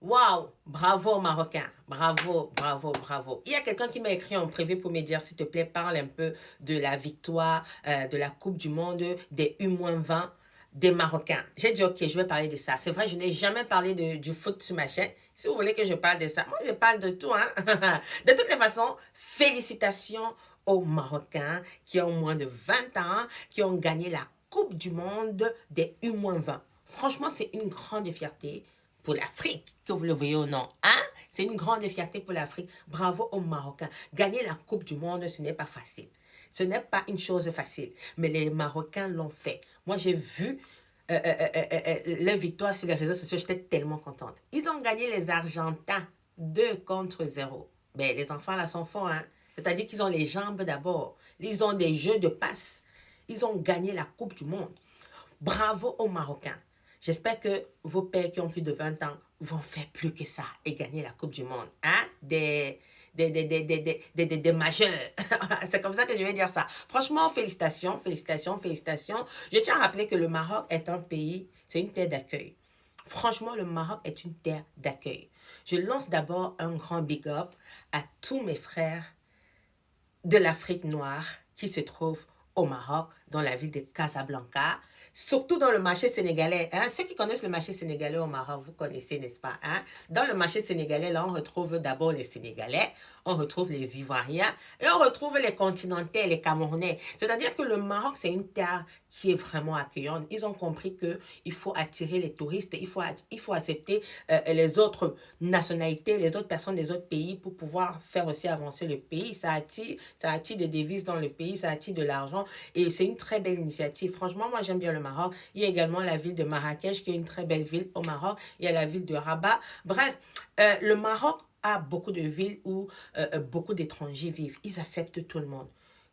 Waouh, bravo Marocain, bravo, bravo, bravo. Il y a quelqu'un qui m'a écrit en privé pour me dire, s'il te plaît, parle un peu de la victoire de la Coupe du Monde des U-20 des Marocains. J'ai dit, ok, je vais parler de ça. C'est vrai, je n'ai jamais parlé du foot sur ma chaîne. Si vous voulez que je parle de ça, moi, je parle de tout. Hein? De toutes les façons, félicitations aux Marocains qui ont moins de 20 ans, qui ont gagné la Coupe du Monde des U-20. Franchement, c'est une grande fierté pour l'Afrique, que vous le voyez ou non. Hein? C'est une grande fierté pour l'Afrique. Bravo aux Marocains. Gagner la Coupe du Monde, ce n'est pas facile. Ce n'est pas une chose facile. Mais les Marocains l'ont fait. Moi, j'ai vu leur victoire sur les réseaux sociaux. J'étais tellement contente. Ils ont gagné les Argentins 2-0. Ben, les enfants là sont forts. Hein? C'est-à-dire qu'ils ont les jambes d'abord. Ils ont des jeux de passe. Ils ont gagné la Coupe du Monde. Bravo aux Marocains. J'espère que vos pères qui ont plus de 20 ans vont faire plus que ça et gagner la Coupe du Monde. Hein? Des majeurs. C'est comme ça que je vais dire ça. Franchement, félicitations, félicitations, félicitations. Je tiens à rappeler que le Maroc est un pays, c'est une terre d'accueil. Franchement, le Maroc est une terre d'accueil. Je lance d'abord un grand big up à tous mes frères de l'Afrique noire qui se trouvent au Maroc, dans la ville de Casablanca, surtout dans le marché sénégalais. Hein? Ceux qui connaissent le marché sénégalais au Maroc, vous connaissez, n'est-ce pas? Hein? Dans le marché sénégalais, là, on retrouve d'abord les Sénégalais, on retrouve les Ivoiriens et on retrouve les continentaux, les Camerounais. C'est-à-dire que le Maroc, c'est une terre qui est vraiment accueillante. Ils ont compris qu'il faut attirer les touristes, il faut accepter les autres nationalités, les autres personnes des autres pays pour pouvoir faire aussi avancer le pays. Ça attire des devises dans le pays, ça attire de l'argent. Et c'est une très belle initiative. Franchement, moi, j'aime bien le Maroc. Il y a également la ville de Marrakech, qui est une très belle ville au Maroc. Il y a la ville de Rabat. Bref, le Maroc a beaucoup de villes où beaucoup d'étrangers vivent. Ils acceptent tout le monde.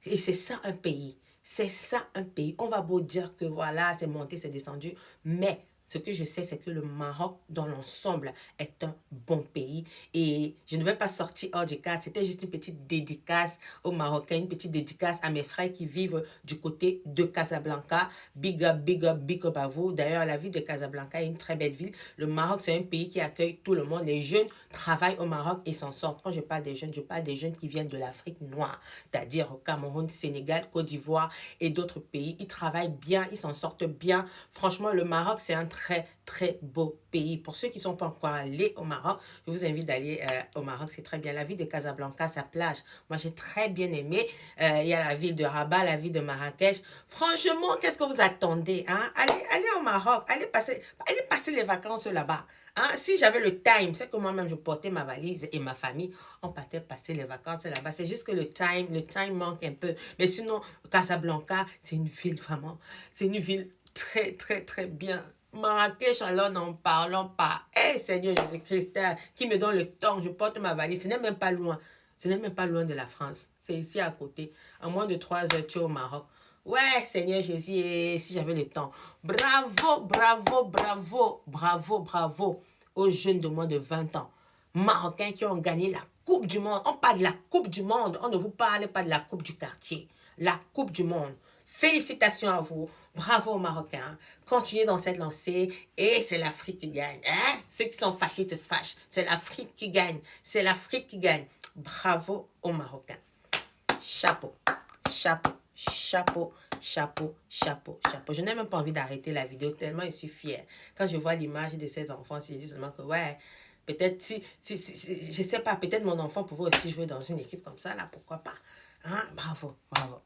Et c'est ça un pays. C'est ça un pays. On va beau dire que voilà, c'est monté, c'est descendu. Mais ce que je sais, c'est que le Maroc, dans l'ensemble, est un bon pays. Et je ne vais pas sortir hors du cadre. C'était juste une petite dédicace aux Marocains, une petite dédicace à mes frères qui vivent du côté de Casablanca. Big up, big up, big up à vous. D'ailleurs, la ville de Casablanca est une très belle ville. Le Maroc, c'est un pays qui accueille tout le monde. Les jeunes travaillent au Maroc et s'en sortent. Quand je parle des jeunes, je parle des jeunes qui viennent de l'Afrique noire, c'est-à-dire au Cameroun, Sénégal, Côte d'Ivoire et d'autres pays. Ils travaillent bien, ils s'en sortent bien. Franchement, le Maroc, c'est un très, très beau pays. Pour ceux qui ne sont pas encore allés au Maroc, je vous invite d'aller au Maroc. C'est très bien. La ville de Casablanca, sa plage, moi, j'ai très bien aimé. Il y a la ville de Rabat, la ville de Marrakech. Franchement, qu'est-ce que vous attendez? Hein? Allez au Maroc. Allez passer les vacances là-bas. Hein? Si j'avais le time, c'est que moi-même, je portais ma valise et ma famille, on partait passer les vacances là-bas. C'est juste que le time manque un peu. Mais sinon, Casablanca, c'est une ville vraiment, c'est une ville très, très, très bien. Marrakech, alors n'en parlons pas. Eh, Seigneur Jésus-Christ, qui me donne le temps, je porte ma valise. Ce n'est même pas loin. Ce n'est même pas loin de la France. C'est ici à côté. En moins de 3 heures, tu es au Maroc. Ouais, Seigneur Jésus, et si j'avais le temps. Bravo, bravo, bravo, bravo, bravo aux jeunes de moins de 20 ans. Marocains qui ont gagné la Coupe du Monde. On parle de la Coupe du Monde. On ne vous parle pas de la Coupe du quartier. La Coupe du Monde. Félicitations à vous. Bravo aux Marocains. Continuez dans cette lancée et c'est l'Afrique qui gagne. Hein? Ceux qui sont fâchés se fâchent. C'est l'Afrique qui gagne. C'est l'Afrique qui gagne. Bravo aux Marocains. Chapeau. Chapeau. Chapeau, chapeau, chapeau, chapeau. Je n'ai même pas envie d'arrêter la vidéo tellement je suis fière. Quand je vois l'image de ces enfants, je dis seulement que ouais, peut-être je sais pas, peut-être mon enfant pouvait aussi jouer dans une équipe comme ça, là, pourquoi pas. Hein? Bravo, bravo.